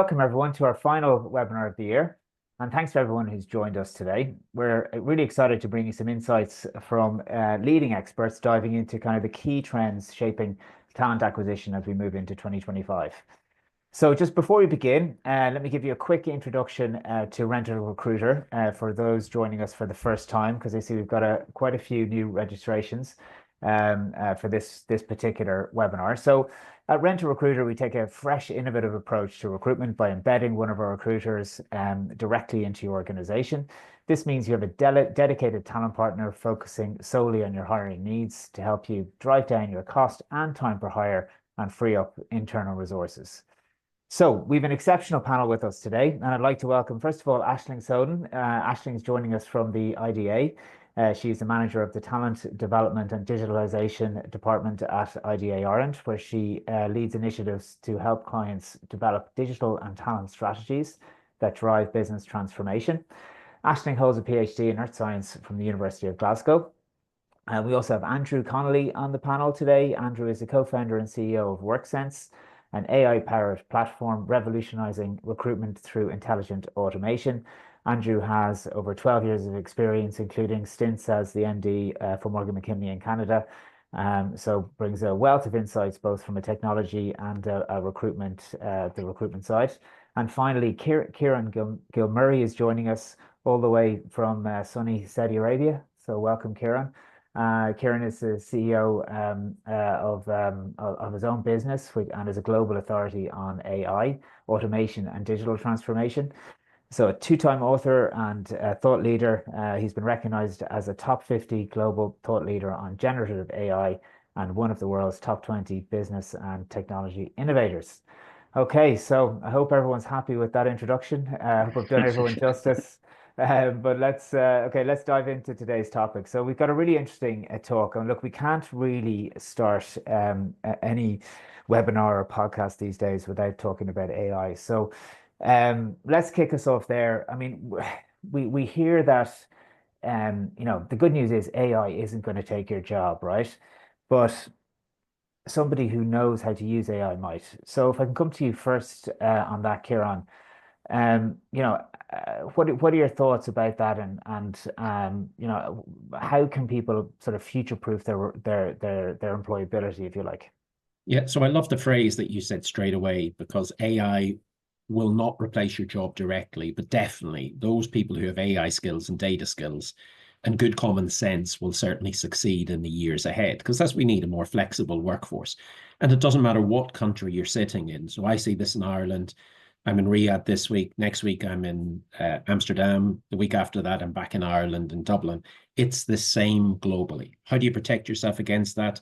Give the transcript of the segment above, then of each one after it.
Welcome everyone to our final webinar of the year. And thanks to everyone who's joined us today. We're really excited to bring you some insights from leading experts diving into kind of the key trends shaping talent acquisition as we move into 2025. So just before we begin, let me give you a quick introduction to Rent a Recruiter for those joining us for the first time, because I see we've got quite a few new registrations for this particular webinar. So at Rent a Recruiter, we take a fresh, innovative approach to recruitment by embedding one of our recruiters directly into your organization. This means you have a dedicated talent partner focusing solely on your hiring needs to help you drive down your cost and time per hire and free up internal resources. So we have an exceptional panel with us today, and I'd like to welcome, first of all, Aisling Soden. Aisling is joining us from the IDA. She's the manager of the Talent Development and Digitalization Department at IDA Ireland, where she leads initiatives to help clients develop digital and talent strategies that drive business transformation. Aisling holds a PhD in Earth Science from the University of Glasgow. We also have Andrew Connolly on the panel today. Andrew is the co-founder and CEO of WorkSense, an AI-powered platform revolutionizing recruitment through intelligent automation. Andrew has over 12 years of experience, including stints as the MD for Morgan McKinley in Canada. So brings a wealth of insights, both from a technology and the recruitment side. And finally, Kieran Gilmurray is joining us all the way from sunny Saudi Arabia. So welcome, Kieran. Kieran is the CEO of his own business and is a global authority on AI, automation, and digital transformation. So a two-time author and thought leader, he's been recognized as a top 50 global thought leader on generative AI and one of the world's top 20 business and technology innovators. Okay, so I hope everyone's happy with that introduction. I hope I've done everyone justice. But let's dive into today's topic. So we've got a really interesting talk, and look, we can't really start any webinar or podcast these days without talking about AI. So let's kick us off there. I mean, we hear that the good news is AI isn't going to take your job, right? But somebody who knows how to use AI might. So if I can come to you first on that, Kieran. What are your thoughts about that, and how can people sort of future-proof their employability, if you like? Yeah, so I love the phrase that you said straight away, because AI will not replace your job directly, but definitely those people who have AI skills and data skills and good common sense will certainly succeed in the years ahead, because that's we need a more flexible workforce. And it doesn't matter what country you're sitting in. So I see this in Ireland. I'm in Riyadh this week. Next week, I'm in Amsterdam. The week after that, I'm back in Ireland and Dublin. It's the same globally. How do you protect yourself against that?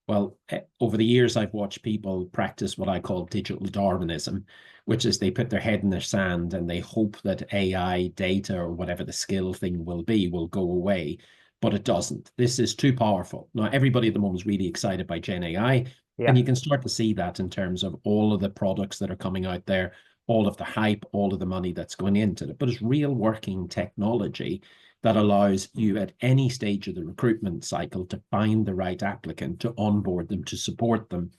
Well, over the years, I've watched people practice what I call digital Darwinism, which is they put their head in the sand and they hope that AI data or whatever the skill thing will be will go away, but it doesn't. This is too powerful. Now, everybody at the moment is really excited by Gen AI, and you can start to see that in terms of all of the products that are coming out there, all of the hype, all of the money that's going into it. But it's real working technology that allows you at any stage of the recruitment cycle to find the right applicant, to onboard them, to support them,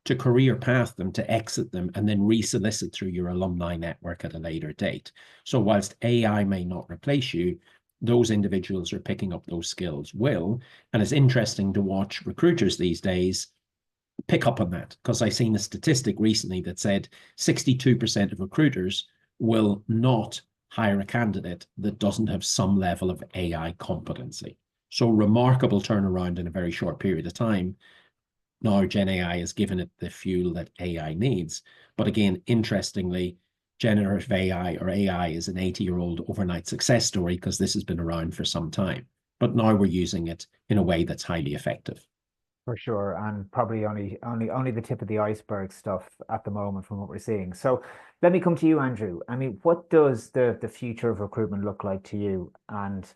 to career path them, to exit them, and then resolicit through your alumni network at a later date. So whilst AI may not replace you, those individuals who are picking up those skills will. And it's interesting to watch recruiters these days pick up on that, because I seen a statistic recently that said 62% of recruiters will not hire a candidate that doesn't have some level of AI competency. So remarkable turnaround in a very short period of time. Now Gen AI has given it the fuel that AI needs. But again, interestingly, generative AI or AI is an 80-year-old overnight success story, because this has been around for some time. But now we're using it in a way that's highly effective. For sure, and probably only the tip of the iceberg stuff at the moment from what we're seeing. So let me come to you, Andrew. I mean, what does the future of recruitment look like to you? And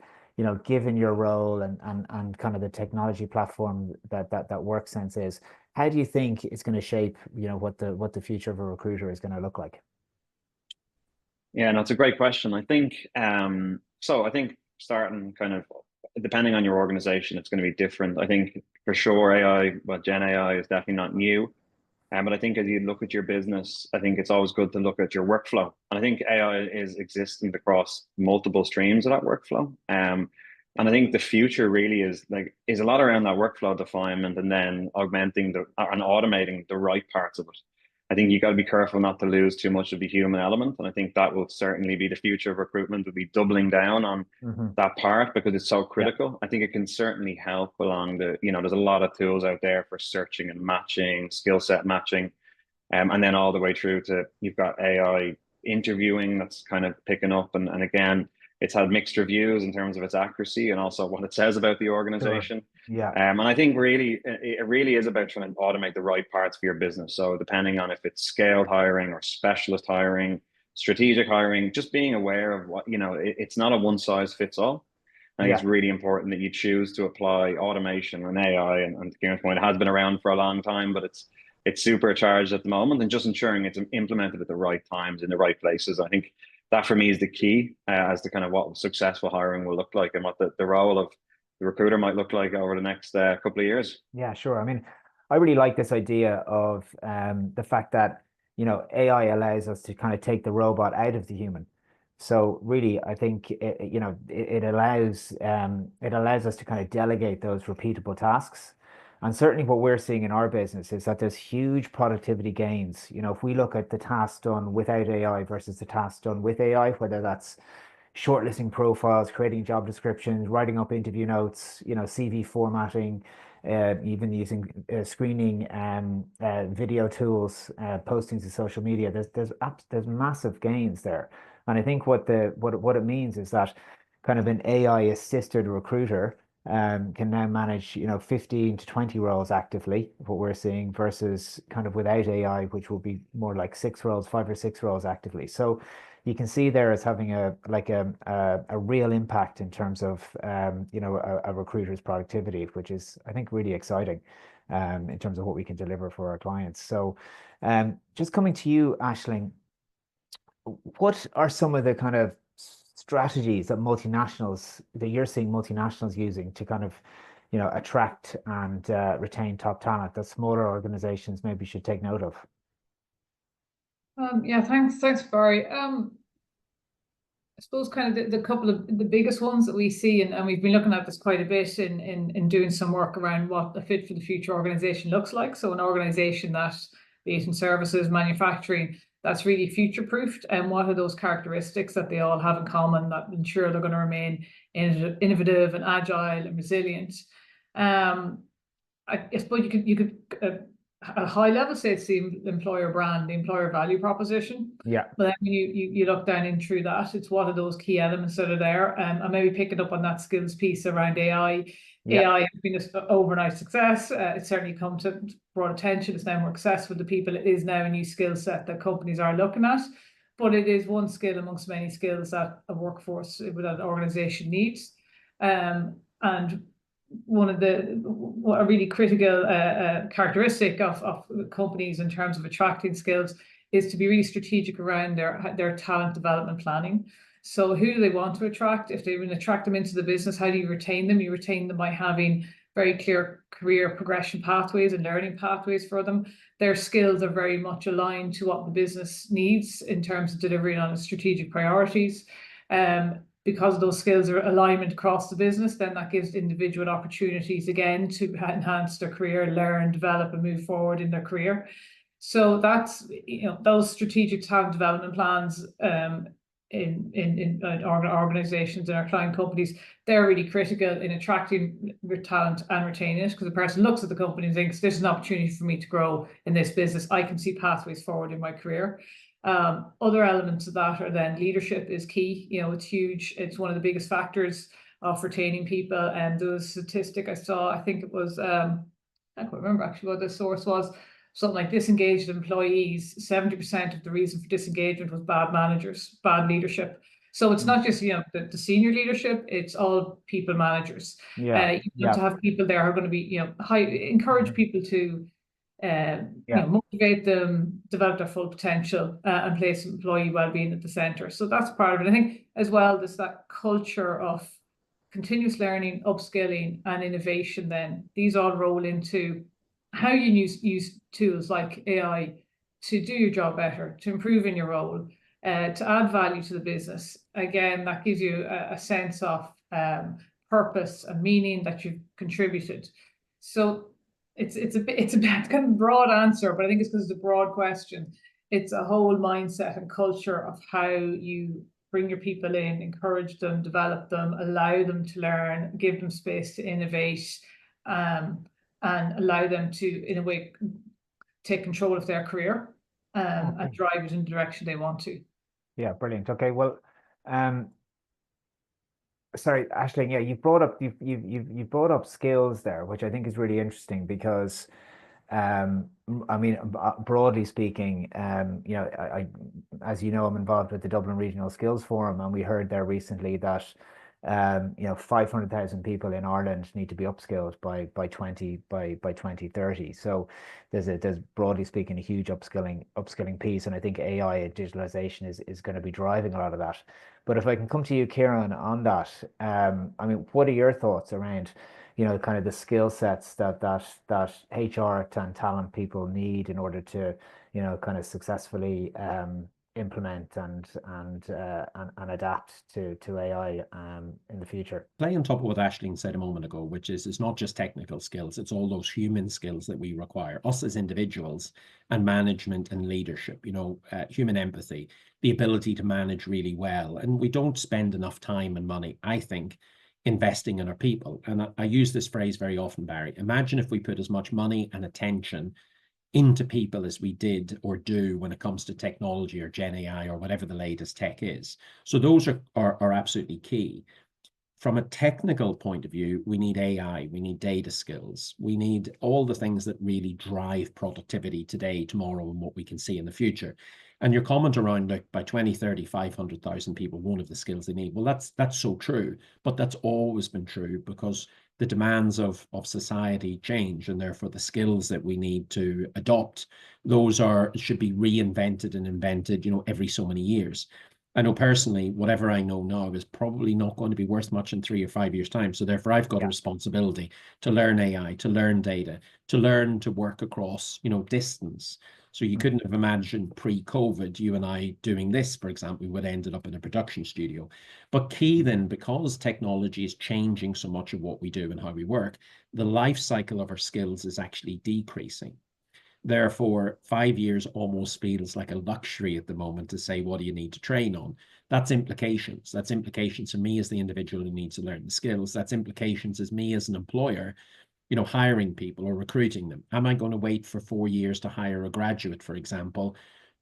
given your role and kind of the technology platform that WorkSense is, how do you think it's going to shape what the future of a recruiter is going to look like? Yeah, no, it's a great question. I think so. I think starting kind of depending on your organization, it's going to be different. I think for sure AI, well, Gen AI is definitely not new. But I think as you look at your business, I think it's always good to look at your workflow. And I think AI is existent across multiple streams of that workflow. And I think the future really is a lot around that workflow definement and then augmenting and automating the right parts of it. I think you got to be careful not to lose too much of the human element. And I think that will certainly be the future of recruitment, will be doubling down on that part because it's so critical. I think it can certainly help along there's a lot of tools out there for searching and matching, skill set matching. And then all the way through to you've got AI interviewing that's kind of picking up. And again, it's had mixed reviews in terms of its accuracy and also what it says about the organization. Sure. Yeah. And I think it really is about trying to automate the right parts for your business. So depending on if it's scaled hiring or specialist hiring, strategic hiring, just being aware of what, it's not a one size fits all. I think it's really important that you choose to apply automation and AI. And to Kieran's point, it has been around for a long time, but it's supercharged at the moment, and just ensuring it's implemented at the right times in the right places. I think that for me is the key as to kind of what successful hiring will look like and what the role of the recruiter might look like over the next couple of years. Yeah, sure. I mean, I really like this idea of the fact that, AI allows us to kind of take the robot out of the human. So really, I think it allows us to kind of delegate those repeatable tasks. And certainly what we're seeing in our business is that there's huge productivity gains. If we look at the tasks done without AI versus the tasks done with AI, whether that's shortlisting profiles, creating job descriptions, writing up interview notes, CV formatting, even using screening video tools, posting to social media. There's massive gains there. And I think what it means is that kind of an AI assisted recruiter can now manage 15 to 20 roles actively, what we're seeing, versus kind of without AI, which will be more like 5 or 6 roles actively. So you can see there as having a real impact in terms of a recruiter's productivity, which is, I think, really exciting in terms of what we can deliver for our clients. So just coming to you, Aisling, what are some of the kind of strategies that you're seeing multinationals using to kind of attract and retain top talent that smaller organizations maybe should take note of? Yeah, thanks, Barry. I suppose kind of the couple of the biggest ones that we see, and we've been looking at this quite a bit in doing some work around what a fit for the future organization looks like. So an organization that, be it in services, manufacturing, that's really future-proofed, and what are those characteristics that they all have in common that ensure they're going to remain innovative and agile and resilient. I suppose you could at a high level say it's the employer brand, the employer value proposition. Yeah. But then when you look down in through that, it's what are those key elements that are there, and maybe picking up on that skills piece around AI. Yeah. AI has been an overnight success. It's certainly come to broad attention. It's now more accessible to people. It is now a new skill set that companies are looking at, but it is one skill amongst many skills that a workforce, that an organization needs. And one of a really critical characteristic of companies in terms of attracting skills is to be really strategic around their talent development planning. So who do they want to attract? If they want to attract them into the business, how do you retain them? You retain them by having very clear career progression pathways and learning pathways for them. Their skills are very much aligned to what the business needs in terms of delivering on its strategic priorities. Because those skills are alignment across the business, then that gives individual opportunities again to enhance their career, learn, develop, and move forward in their career. So that's those strategic talent development plans in organizations and our client companies, they're really critical in attracting talent and retaining it, because the person looks at the company and thinks, this is an opportunity for me to grow in this business. I can see pathways forward in my career. Other elements of that are then leadership is key. It's huge. It's one of the biggest factors of retaining people. And there was a statistic I saw, I think it was, I can't remember actually what the source was, something like disengaged employees, 70% of the reason for disengagement was bad managers, bad leadership. So it's not just the senior leadership; it's all people managers. You have to have people there who are going to be encourage people to motivate them, develop their full potential, and place employee well-being at the center. So that's part of it. I think as well, there's that culture of continuous learning, upskilling, and innovation. Then these all roll into how you use tools like AI to do your job better, to improve in your role, to add value to the business. Again, that gives you a sense of purpose and meaning that you've contributed. So it's a kind of broad answer, but I think it's because it's a broad question. It's a whole mindset and culture of how you bring your people in, encourage them, develop them, allow them to learn, give them space to innovate, and allow them to, in a way, take control of their career and drive it in the direction they want to. Yeah, brilliant. Okay, well, sorry, Aisling, yeah, you've brought up skills there, which I think is really interesting because I mean, broadly speaking, you know, as you know, I'm involved with the Dublin Regional Skills Forum, and we heard there recently that you know, 500,000 people in Ireland need to be upskilled by 2030. So there's broadly speaking a huge upskilling piece, and I think AI and digitalization is going to be driving a lot of that. But if I can come to you, Kieran, on that, I mean, what are your thoughts around, you know, kind of the skill sets that HR and talent people need in order to, you know, kind of successfully implement and adapt to AI in the future? Play on top of what Aisling said a moment ago, which is it's not just technical skills, it's all those human skills that we require, us as individuals, and management and leadership, you know, human empathy, the ability to manage really well. And we don't spend enough time and money, I think, investing in our people. And I use this phrase very often, Barry. Imagine if we put as much money and attention into people as we did or do when it comes to technology or Gen AI or whatever the latest tech is. So those are absolutely key. From a technical point of view, we need AI, we need data skills, we need all the things that really drive productivity today, tomorrow, and what we can see in the future. And your comment around, like, by 2030, 500,000 people won't have the skills they need. Well, that's so true, but that's always been true because the demands of society change, and therefore the skills that we need to adopt, those should be reinvented and invented, you know, every so many years. I know personally, whatever I know now is probably not going to be worth much in 3 or 5 years' time. So therefore, I've got a responsibility to learn AI, to learn data, to learn to work across, you know, distance. So you couldn't have imagined pre-COVID, you and I doing this, for example, we would have ended up in a production studio. But key then, because technology is changing so much of what we do and how we work, the life cycle of our skills is actually decreasing. Therefore, 5 years almost feels like a luxury at the moment to say, what do you need to train on? That's implications. That's implications for me as the individual who needs to learn the skills. That's implications as me as an employer, you know, hiring people or recruiting them. Am I going to wait for 4 years to hire a graduate, for example,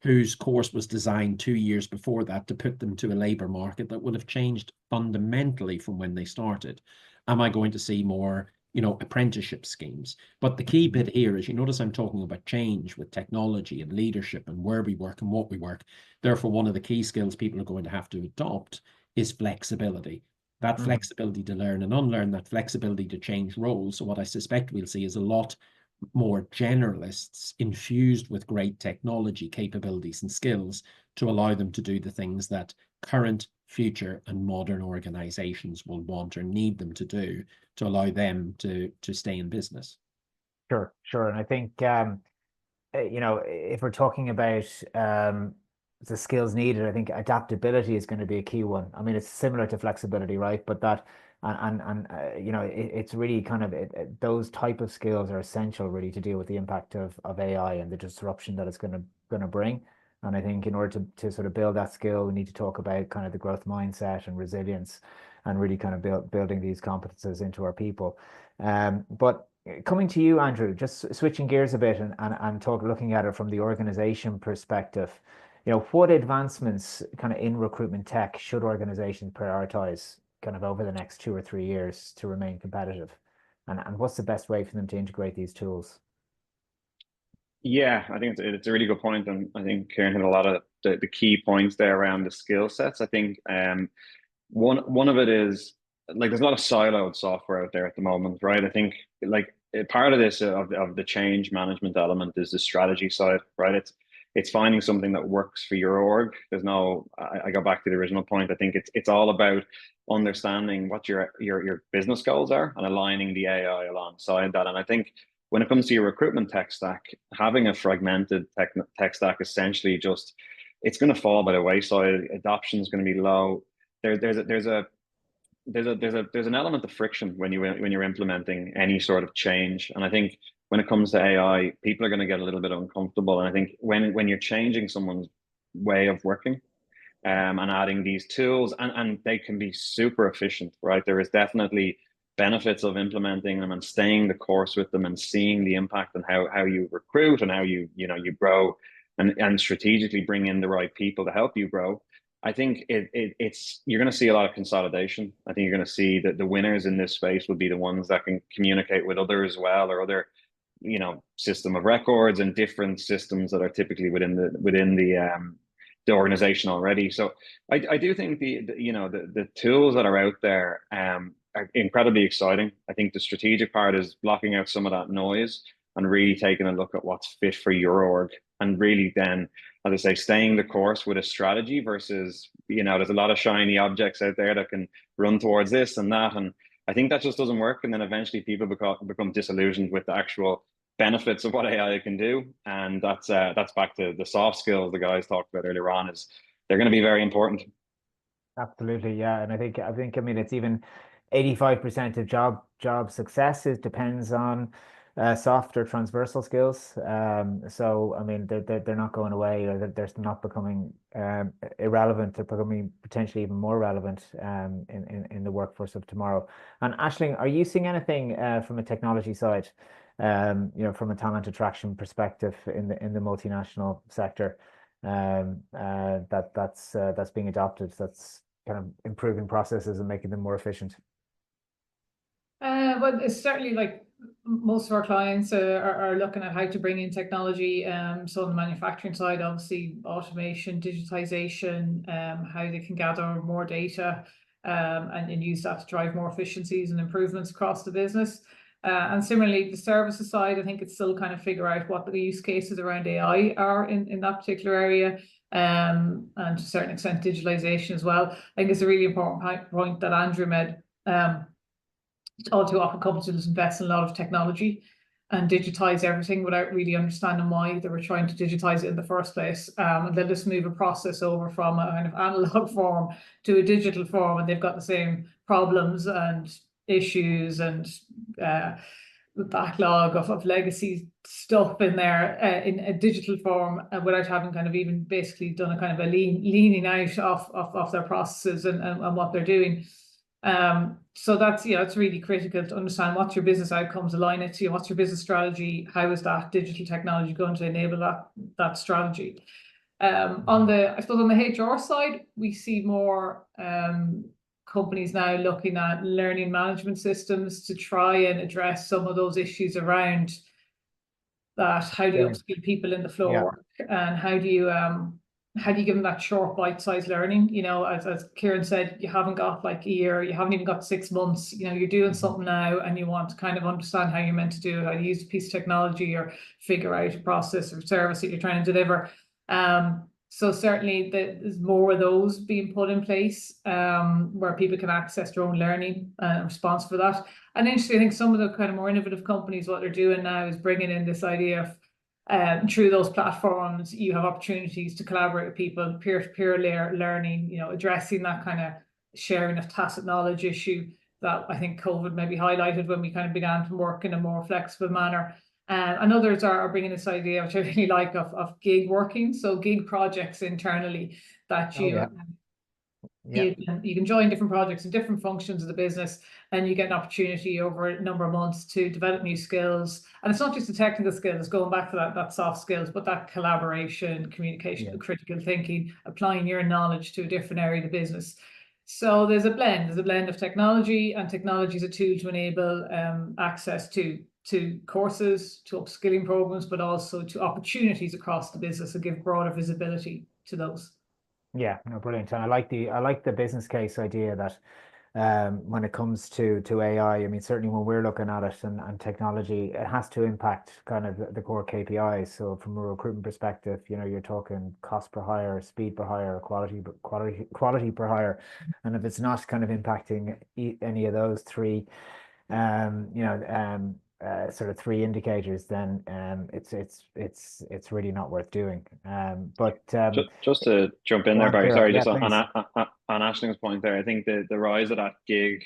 whose course was designed 2 years before that to put them to a labor market that would have changed fundamentally from when they started? Am I going to see more, you know, apprenticeship schemes? But the key bit here is, you notice I'm talking about change with technology and leadership and where we work and what we work. Therefore, one of the key skills people are going to have to adopt is flexibility. That flexibility to learn and unlearn, that flexibility to change roles. So what I suspect we'll see is a lot more generalists infused with great technology capabilities and skills to allow them to do the things that current, future, and modern organizations will want or need them to do to allow them to stay in business. Sure. And I think, you know, if we're talking about the skills needed, I think adaptability is going to be a key one. I mean, it's similar to flexibility, right? But that, you know, it's really kind of those type of skills are essential really to deal with the impact of AI and the disruption that it's going to bring. And I think in order to sort of build that skill, we need to talk about kind of the growth mindset and resilience and really kind of building these competences into our people. But coming to you, Andrew, just switching gears a bit and looking at it from the organization perspective, you know, what advancements kind of in recruitment tech should organizations prioritize kind of over the next 2 or 3 years to remain competitive? And what's the best way for them to integrate these tools? Yeah, I think it's a really good point, and I think Kieran hit a lot of the key points there around the skill sets. I think one of it is, like, there's a lot of siloed software out there at the moment, right? I think, like, part of this of the change management element is the strategy side, right? It's finding something that works for your org. There's no, I go back to the original point. I think it's all about understanding what your business goals are and aligning the AI alongside that. And I think when it comes to your recruitment tech stack, having a fragmented tech stack essentially just, it's going to fall by the wayside. Adoption is going to be low. There's an element of friction when you're implementing any sort of change, and I think when it comes to AI, people are going to get a little bit uncomfortable. And I think when you're changing someone's way of working, and adding these tools, and they can be super efficient, right? There is definitely benefits of implementing them and staying the course with them and seeing the impact and how you recruit and how you grow and strategically bring in the right people to help you grow. I think it's you're going to see a lot of consolidation. I think you're going to see that the winners in this space will be the ones that can communicate with others as well, or other system of records and different systems that are typically within the organization already. So I do think the tools that are out there are incredibly exciting. I think the strategic part is blocking out some of that noise and really taking a look at what's fit for your org, and really then, as I say, staying the course with a strategy versus, there's a lot of shiny objects out there that can run towards this and that. And I think that just doesn't work. And then eventually people become disillusioned with the actual benefits of what AI can do. And that's back to the soft skills the guys talked about earlier on, is they're going to be very important. Absolutely, yeah. And I think I mean, it's even 85% of job success depends on soft or transversal skills. So I mean, they're not going away, or they're not becoming irrelevant. They're becoming potentially even more relevant in the workforce of tomorrow. And Aisling, are you seeing anything from a technology side, from a talent attraction perspective in the multinational sector, that's being adopted, that's kind of improving processes and making them more efficient? Well, it's certainly like most of our clients are looking at how to bring in technology. So on the manufacturing side, obviously automation, digitization, how they can gather more data, and use that to drive more efficiencies and improvements across the business. And similarly, the services side, I think it's still kind of figure out what the use cases around AI are in that particular area, and to a certain extent digitalization as well. I think it's a really important point that Andrew made. All too often companies invest in a lot of technology and digitize everything without really understanding why they were trying to digitize it in the first place. And they'll just move a process over from a kind of analog form to a digital form, and they've got the same problems and issues and the backlog of legacy stuff in there in a digital form, without having kind of even basically done a kind of a leaning out of their processes and what they're doing. So that's, it's really critical to understand what's your business outcomes, align it to what's your business strategy, how is that digital technology going to enable that strategy. I suppose on the HR side, we see more companies now looking at learning management systems to try and address some of those issues around that. How do you upskill people in the floor, and how do you give them that short bite-sized learning? As Kieran said, you haven't got like a year, you haven't even got 6 months, you're doing something now and you want to kind of understand how you're meant to do it, how to use a piece of technology or figure out a process or service that you're trying to deliver. So certainly there's more of those being put in place, where people can access their own learning response for that. And interestingly, I think some of the kind of more innovative companies, what they're doing now is bringing in this idea of through those platforms, you have opportunities to collaborate with people, peer-to-peer learning, addressing that kind of sharing of tacit knowledge issue that I think COVID maybe highlighted when we kind of began to work in a more flexible manner. And others are bringing this idea, which I really like, of gig working. So gig projects internally that you can join different projects and different functions of the business, and you get an opportunity over a number of months to develop new skills. And it's not just the technical skills, going back to that soft skills, but that collaboration, communication, critical thinking, applying your knowledge to a different area of the business. So there's a blend of technology, and technology is a tool to enable access to courses, to upskilling programs, but also to opportunities across the business and give broader visibility to those. Yeah, no, brilliant. And I like the business case idea that when it comes to AI, I mean, certainly when we're looking at it and technology, it has to impact kind of the core KPIs. So from a recruitment perspective, you're talking cost per hire, speed per hire, quality per hire. And if it's not kind of impacting any of those three, sort of three indicators, then it's really not worth doing. Just to jump in there, Barry, Kieran. sorry, Yeah, just on, please. on Ashling's point there, I think the rise of that gig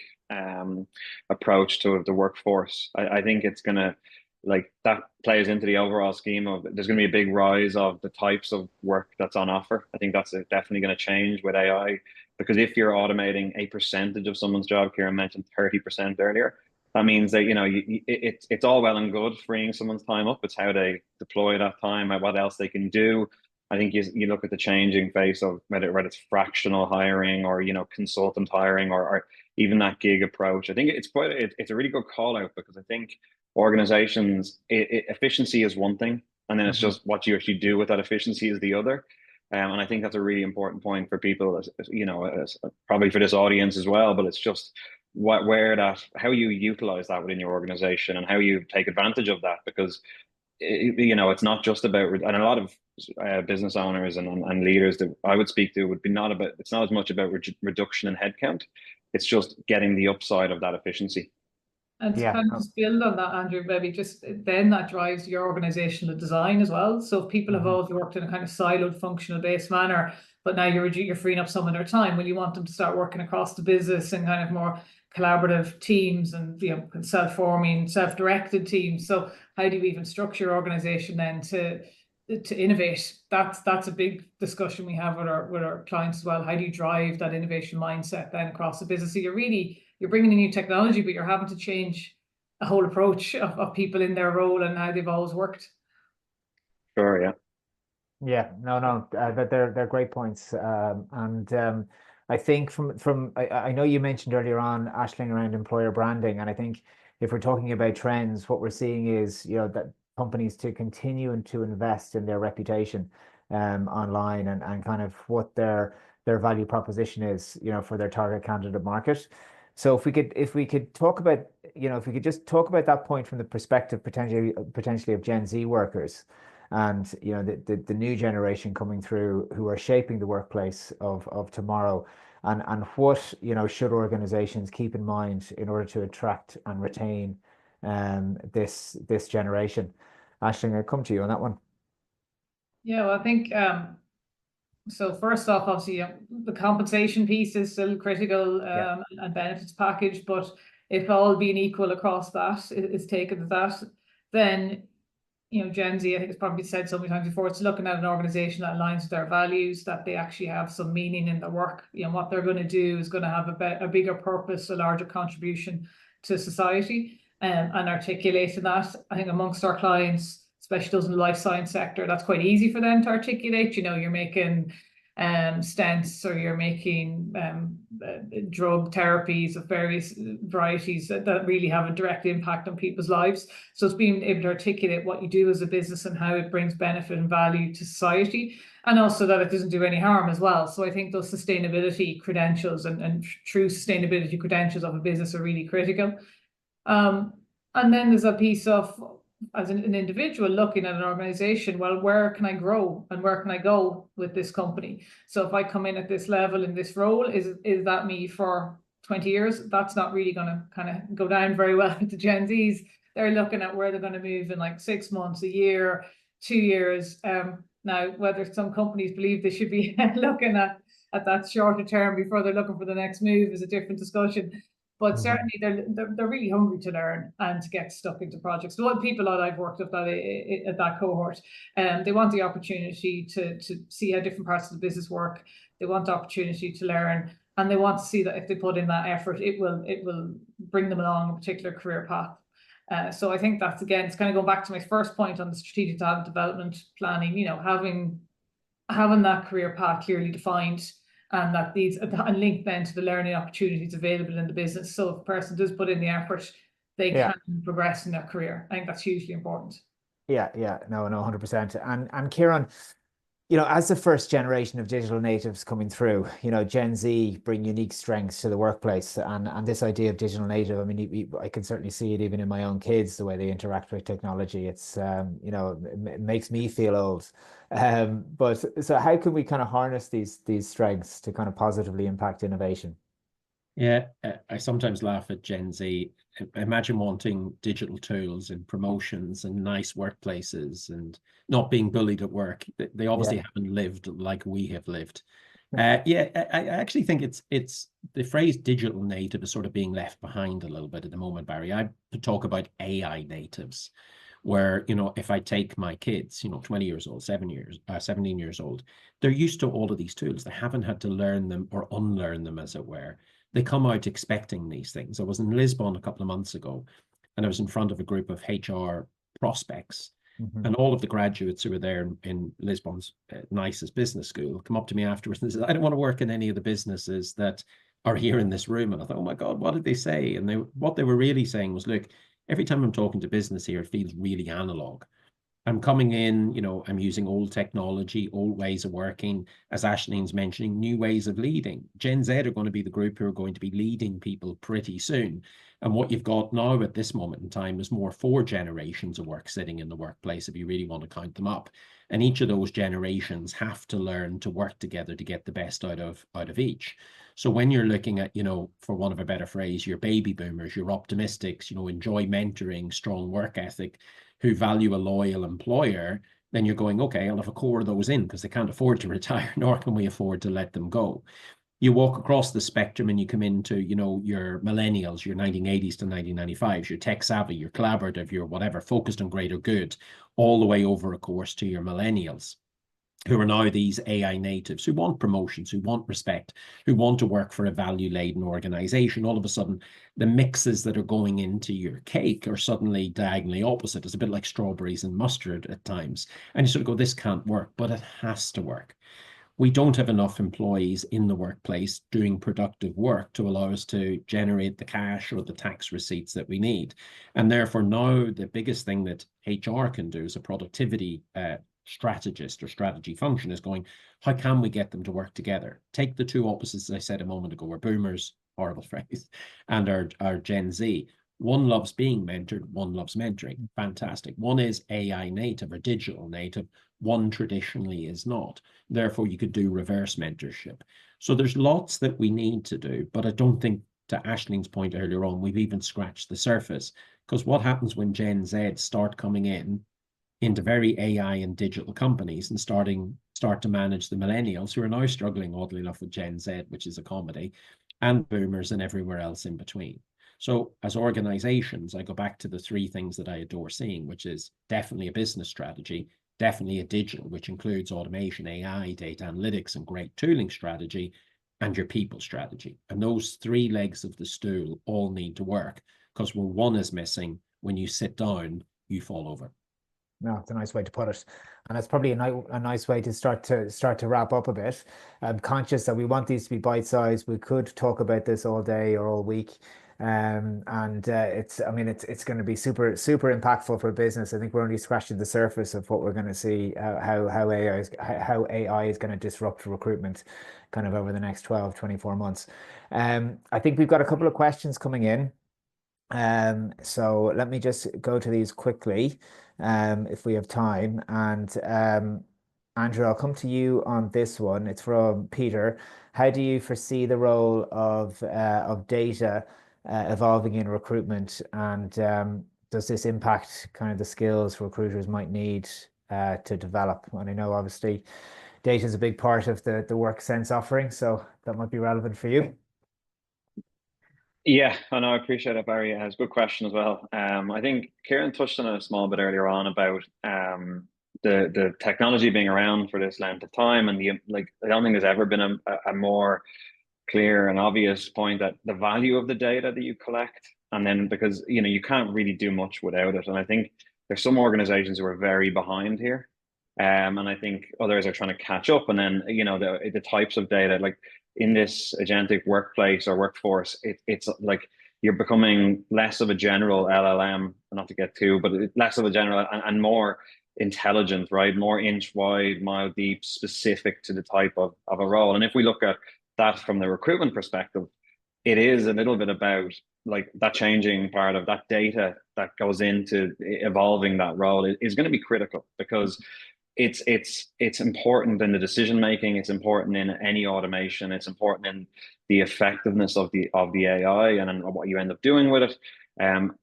approach to the workforce, I think it's gonna, like, that plays into the overall scheme of, there's gonna be a big rise of the types of work that's on offer. I think that's definitely gonna change with AI, because if you're automating a percentage of someone's job, Kieran mentioned 30% earlier, that means that, you know, it's all well and good freeing someone's time up. It's how they deploy that time, what else they can do. I think you look at the changing face of whether it's fractional hiring or, you know, consultant hiring, or even that gig approach. I think it's a really good call out, because I think organizations, efficiency is one thing, and then it's just what you actually do with that efficiency is the other. And I think that's a really important point for people, you know, probably for this audience as well. But it's just how you utilize that within your organization and how you take advantage of that, because you know, it's not just about, and a lot of business owners and leaders that I would speak to would be not about, it's not as much about reduction in headcount, it's just getting the upside of that efficiency. And to kind of just build on that, Andrew, maybe just then that drives your organizational design as well. So if people have always worked in a kind of siloed, functional based manner, but now you're freeing up some of their time, well, you want them to start working across the business and kind of more collaborative teams, and, you know, self-forming, self-directed teams. So how do you even structure your organization then to innovate? That's a big discussion we have with our clients as well. How do you drive that innovation mindset then across the business? So you're bringing in new technology, but you're having to change a whole approach of people in their role and how they've always worked. Sure, yeah. Yeah, no, they're great points. I think I know you mentioned earlier on, Aisling, around employer branding, and I think if we're talking about trends, what we're seeing is, you know, that companies to continue and to invest in their reputation online, and kind of what their value proposition is, you know, for their target candidate market. So if we could talk about, you know, if we could just talk about that point from the perspective potentially of Gen Z workers, and, you know, the new generation coming through who are shaping the workplace of tomorrow, and what, you know, should organizations keep in mind in order to attract and retain this generation. Aisling, I'll come to you on that one. Yeah, well, I think so first off, obviously, the compensation piece is still critical, and benefits package, but if all being equal across that is taken as that, then, you know, Gen Z, I think it's probably said so many times before, it's looking at an organization that aligns with their values, that they actually have some meaning in their work. You know, what they're going to do is going to have a bigger purpose, a larger contribution to society, and articulating that. I think amongst our clients, especially those in the life science sector, that's quite easy for them to articulate. You know, you're making stents, or you're making drug therapies of various varieties that really have a direct impact on people's lives. So it's being able to articulate what you do as a business and how it brings benefit and value to society, and also that it doesn't do any harm as well. So I think those sustainability credentials and true sustainability credentials of a business are really critical. And then there's a piece of, as an individual looking at an organization, well, where can I grow and where can I go with this company? So if I come in at this level in this role, is that me for 20 years? That's not really going to kind of go down very well with the Gen Zs. They're looking at where they're going to move in like 6 months, a year, 2 years. Now, whether some companies believe they should be looking at that shorter term before they're looking for the next move is a different discussion. But certainly they're really hungry to learn and to get stuck into projects. The people that I've worked with at that cohort, they want the opportunity to see how different parts of the business work. They want the opportunity to learn, and they want to see that if they put in that effort, it will bring them along a particular career path. So I think that's, again, it's kind of going back to my first point on the strategic talent development planning. You know, having that career path clearly defined, and that these and linked then to the learning opportunities available in the business. So if a person does put in the effort, they can progress in their career. I think that's hugely important. No, 100%. And Kieran, you know, as the first generation of digital natives coming through, you know, Gen Z bring unique strengths to the workplace, and this idea of digital native, I mean, I can certainly see it even in my own kids, the way they interact with technology. It's you know, it makes me feel old. But so how can we kind of harness these strengths to kind of positively impact innovation? Yeah, I sometimes laugh at Gen Z. Imagine wanting digital tools and promotions and nice workplaces and not being bullied at work. They obviously haven't lived like we have lived. Yeah, I actually think it's the phrase digital native is sort of being left behind a little bit at the moment, Barry. I talk about AI natives, where, you know, if I take my kids, you know, 20 years old, 17 years old, they're used to all of these tools. They haven't had to learn them or unlearn them, as it were. They come out expecting these things. I was in Lisbon a couple of months ago, and I was in front of a group of HR prospects, and all of the graduates who were there in Lisbon's nicest business school come up to me afterwards and said, I don't want to work in any of the businesses that are here in this room. And I thought, oh my God, what did they say? And what they were really saying was, look, every time I'm talking to business here, it feels really analog. I'm coming in, you know, I'm using old technology, old ways of working, as Aislinn's mentioning, new ways of leading. Gen Z are going to be the group who are going to be leading people pretty soon. And what you've got now at this moment in time is more 4 generations of work sitting in the workplace, if you really want to count them up. And each of those generations have to learn to work together to get the best out of each. So when you're looking at, you know, for want of a better phrase, your baby boomers, your optimistics, you know, enjoy mentoring, strong work ethic, who value a loyal employer, then you're going, okay, I'll have a core of those in because they can't afford to retire, nor can we afford to let them go. You walk across the spectrum and you come into, you know, your millennials, your 1980s to 1995s, your tech savvy, your collaborative, your whatever, focused on greater good, all the way over, of course, to your millennials, who are now these AI natives who want promotions, who want respect, who want to work for a value-laden organization. All of a sudden, the mixes that are going into your cake are suddenly diagonally opposite. It's a bit like strawberries and mustard at times. And you sort of go, this can't work, but it has to work. We don't have enough employees in the workplace doing productive work to allow us to generate the cash or the tax receipts that we need. And therefore, now the biggest thing that HR can do as a productivity strategist or strategy function is going, how can we get them to work together? Take the two opposites, as I said a moment ago, our boomers, horrible phrase, and our Gen Z. One loves being mentored, one loves mentoring. Fantastic. One is AI native or digital native, one traditionally is not. Therefore, you could do reverse mentorship. So there's lots that we need to do, but I don't think, to Aislinn's point earlier on, we've even scratched the surface. Because what happens when Gen Z start coming into very AI and digital companies and start to manage the millennials, who are now struggling, oddly enough, with Gen Z, which is a comedy, and boomers and everywhere else in between. So as organizations, I go back to the 3 things that I adore seeing, which is definitely a business strategy, definitely a digital, which includes automation, AI, data analytics, and great tooling strategy, and your people strategy. And those 3 legs of the stool all need to work, because when one is missing, when you sit down, you fall over. No, it's a nice way to put it, and it's probably a nice way to start to wrap up a bit. I'm conscious that we want these to be bite-sized. We could talk about this all day or all week, and I mean, it's going to be super impactful for business. I think we're only scratching the surface of what we're going to see, how AI is going to disrupt recruitment, kind of over the next 12-24 months. I think we've got a couple of questions coming in. So let me just go to these quickly, if we have time. And Andrew, I'll come to you on this one. It's from Peter. How do you foresee the role of data evolving in recruitment, and does this impact kind of the skills recruiters might need to develop? And I know obviously data is a big part of the WorkSense offering, so that might be relevant for you. Yeah, I know, I appreciate it, Barry. It's a good question as well. I think Kieran touched on it a small bit earlier on about the technology being around for this length of time, and I don't think there's ever been a more clear and obvious point that the value of the data that you collect, and then because you can't really do much without it. And I think there's some organizations who are very behind here, and I think others are trying to catch up. And then the types of data, like in this agentic workplace or workforce, it's like you're becoming less of a general LLM, not to get too, but less of a general and more intelligent, right? More inch wide, mile deep, specific to the type of a role. And if we look at that from the recruitment perspective, it is a little bit about like that changing part of that data that goes into evolving that role is going to be critical, because it's important in the decision making. It's important in any automation. It's important in the effectiveness of the AI and what you end up doing with it.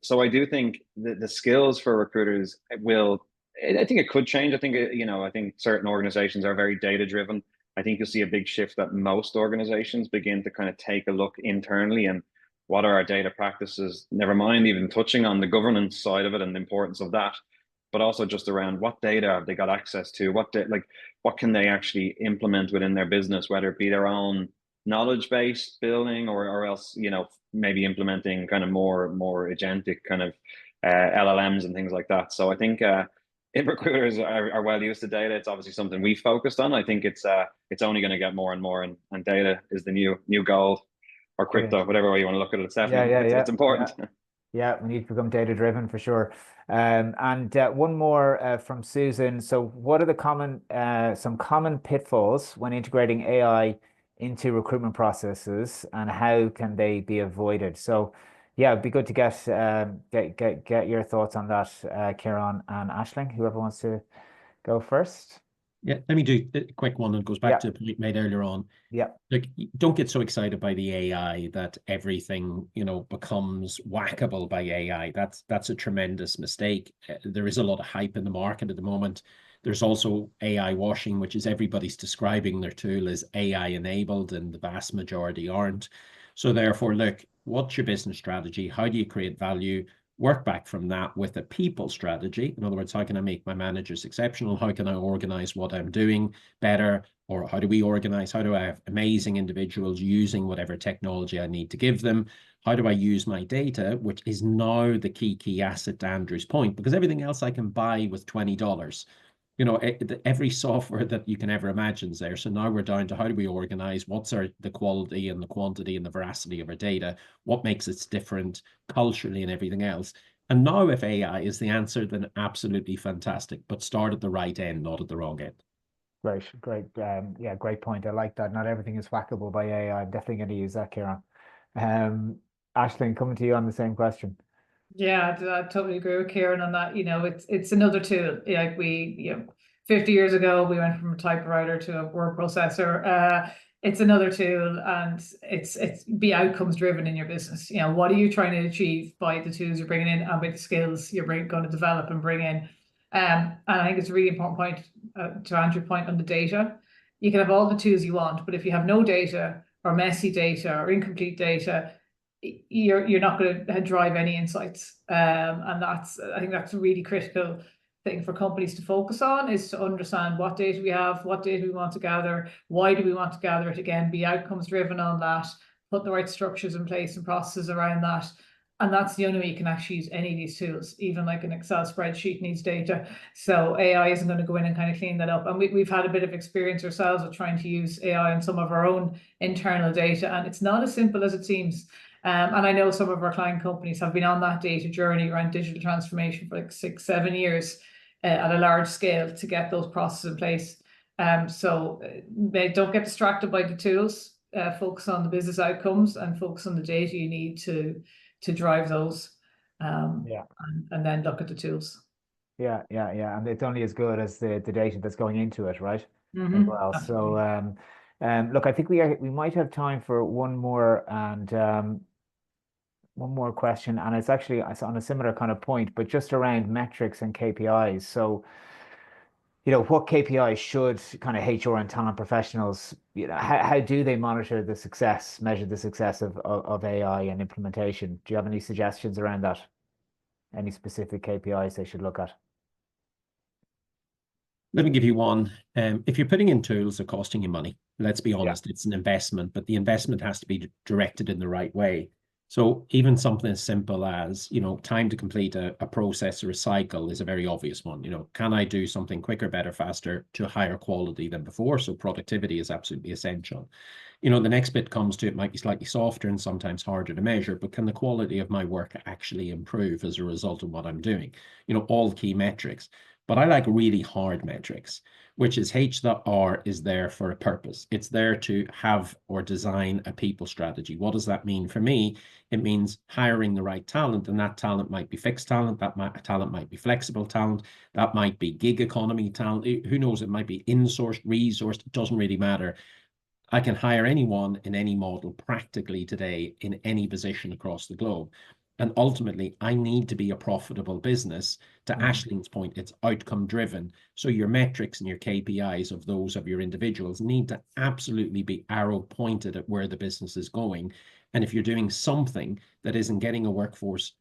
So I do think the skills for recruiters will. I think it could change. I think I think certain organizations are very data driven. I think you'll see a big shift that most organizations begin to kind of take a look internally and what are our data practices. Never mind even touching on the governance side of it and the importance of that, but also just around what data have they got access to, what can they actually implement within their business, whether it be their own knowledge base building or else maybe implementing kind of more agentic kind of LLMs and things like that. So I think if recruiters are well used to data, it's obviously something we focused on. I think it's only going to get more and more, and data is the new gold or crypto, whatever way you want to look at it. It's definitely it's important. Yeah, we need to become data driven for sure. And one more from Susan. So what are some common pitfalls when integrating AI into recruitment processes, and how can they be avoided? So yeah, it'd be good to get your thoughts on that, Kieran and Aisling, whoever wants to go first. Yeah, let me do a quick one, and goes back to the point made earlier on. Yeah. Look, don't get so excited by the AI that everything, becomes whackable by AI. That's a tremendous mistake. There is a lot of hype in the market at the moment. There's also AI washing, which is everybody's describing their tool as AI enabled, and the vast majority aren't. So therefore, look, what's your business strategy? How do you create value? Work back from that with a people strategy. In other words, how can I make my managers exceptional? How can I organize what I'm doing better? Or how do we organize? How do I have amazing individuals using whatever technology I need to give them? How do I use my data, which is now the key asset to Andrew's point, because everything else I can buy with $20. Every software that you can ever imagine is there. So now we're down to how do we organize, what's the quality and the quantity and the veracity of our data, what makes it different culturally and everything else. And now if AI is the answer, then absolutely fantastic, but start at the right end, not at the wrong end. Great. Yeah, great point. I like that. Not everything is whackable by AI. I'm definitely going to use that, Kieran. Aisling, coming to you on the same question. Yeah, I totally agree with Kieran on that. It's another tool. Like 50 years ago, we went from a typewriter to a word processor. It's another tool, and it's be outcomes driven in your business. What are you trying to achieve by the tools you're bringing in and by the skills you're going to develop and bring in? And I think it's a really important point to Andrew's point on the data. You can have all the tools you want, but if you have no data or messy data or incomplete data, you're not going to drive any insights. And I think that's a really critical thing for companies to focus on, is to understand what data we have, what data we want to gather, why do we want to gather it, again, be outcomes driven on that, put the right structures in place and processes around that. And that's the only way you can actually use any of these tools. Even like an Excel spreadsheet needs data. So AI isn't going to go in and kind of clean that up. And we've had a bit of experience ourselves with trying to use AI on some of our own internal data. And it's not as simple as it seems. And I know some of our client companies have been on that data journey around digital transformation for like 6-7 years at a large scale to get those processes in place. So they don't get distracted by the tools. Focus on the business outcomes and focus on the data you need to drive those. And then look at the tools. Yeah. And it's only as good as the data that's going into it, right? Mm-hmm. As well. Absolutely. So look, I think we might have time for one more question, and it's actually on a similar kind of point, but just around metrics and KPIs. So what KPIs should kind of HR and talent professionals, how do they measure the success of AI and implementation? Do you have any suggestions around that? Any specific KPIs they should look at? Let me give you one. If you're putting in tools that are costing you money, let's be honest, it's an investment, but the investment has to be directed in the right way. So even something as simple as, time to complete a process or a cycle is a very obvious one. Can I do something quicker, better, faster to a higher quality than before? So productivity is absolutely essential. The next bit comes to, it might be slightly softer and sometimes harder to measure, but can the quality of my work actually improve as a result of what I'm doing? All key metrics. But I like really hard metrics, which is the R is there for a purpose. It's there to have or design a people strategy. What does that mean for me? It means hiring the right talent, and that talent might be fixed talent, talent might be flexible talent, that might be gig economy talent. Who knows? It might be insourced, resourced. It doesn't really matter. I can hire anyone in any model practically today in any position across the globe. And ultimately, I need to be a profitable business. To Aisling's point, it's outcome driven. So your metrics and your KPIs of those of your individuals need to absolutely be arrow pointed at where the business is going. And if you're doing something that isn't getting a workforce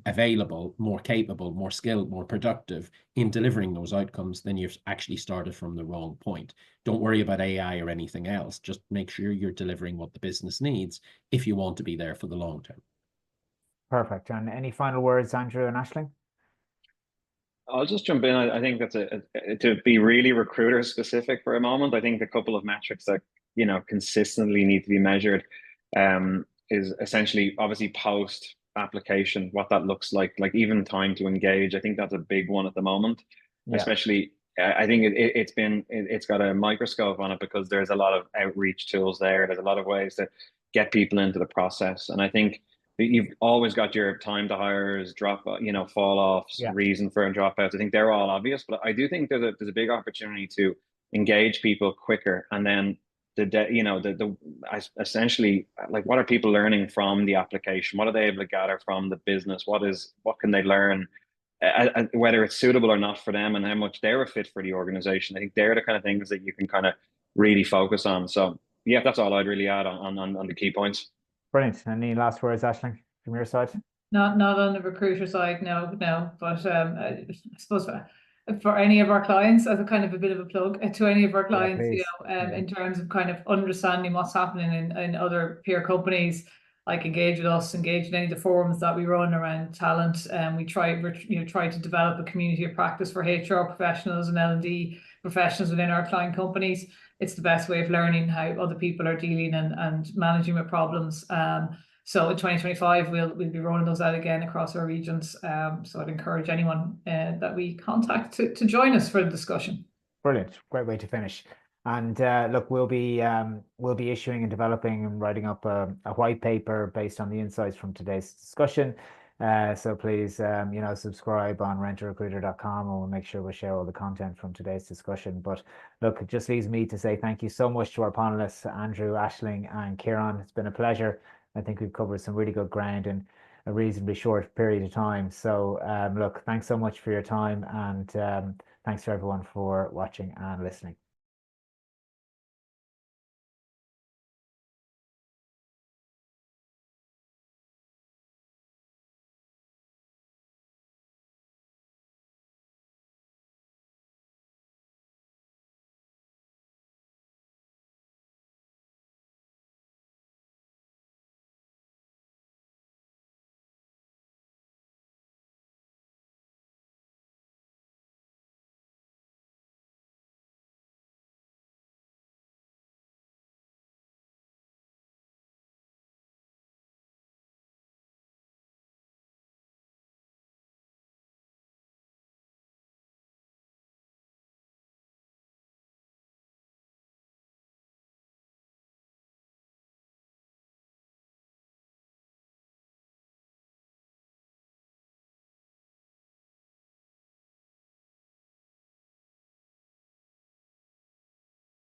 available, more capable, more skilled, more productive in delivering those outcomes, then you've actually started from the wrong point. Don't worry about AI or anything else. Just make sure you're delivering what the business needs if you want to be there for the long term. Perfect. And any final words, Andrew and Aisling? I'll just jump in. I think that's to be really recruiter specific for a moment. I think a couple of metrics that consistently need to be measured is essentially obviously post application, what that looks like even time to engage. I think that's a big one at the moment. Especially I think it's got a microscope on it because there's a lot of outreach tools there. There's a lot of ways to get people into the process, and I think you've always got your time to hires, fall offs, reason for dropouts. I think they're all obvious, but I do think there's a big opportunity to engage people quicker, and then essentially, like, what are people learning from the application? What are they able to gather from the business? What can they learn? Whether it's suitable or not for them, and how much they're a fit for the organization. I think they're the kind of things that you can kind of really focus on. So yeah, that's all I'd really add on the key points. Brilliant. Any last words, Aisling, from your side? Not on the recruiter side, no. But I suppose for any of our clients, as a kind of a bit of a plug to any of our clients, in terms of kind of understanding what's happening in other peer companies, like engage with us, engage in any of the forums that we run around talent. We try to develop a community of practice for HR professionals and L&D professionals within our client companies. It's the best way of learning how other people are dealing and managing with problems. So in 2025, we'll be rolling those out again across our regions. So I'd encourage anyone that we contact to join us for the discussion. Brilliant. Great way to finish. And look, we'll be issuing and developing and writing up a white paper based on the insights from today's discussion. So please, subscribe on rentrecruiter.com, and we'll make sure we share all the content from today's discussion. But look, it just leaves me to say thank you so much to our panelists, Andrew, Aisling, and Kieran. It's been a pleasure. I think we've covered some really good ground in a reasonably short period of time. So look, thanks so much for your time, and thanks to everyone for watching and listening.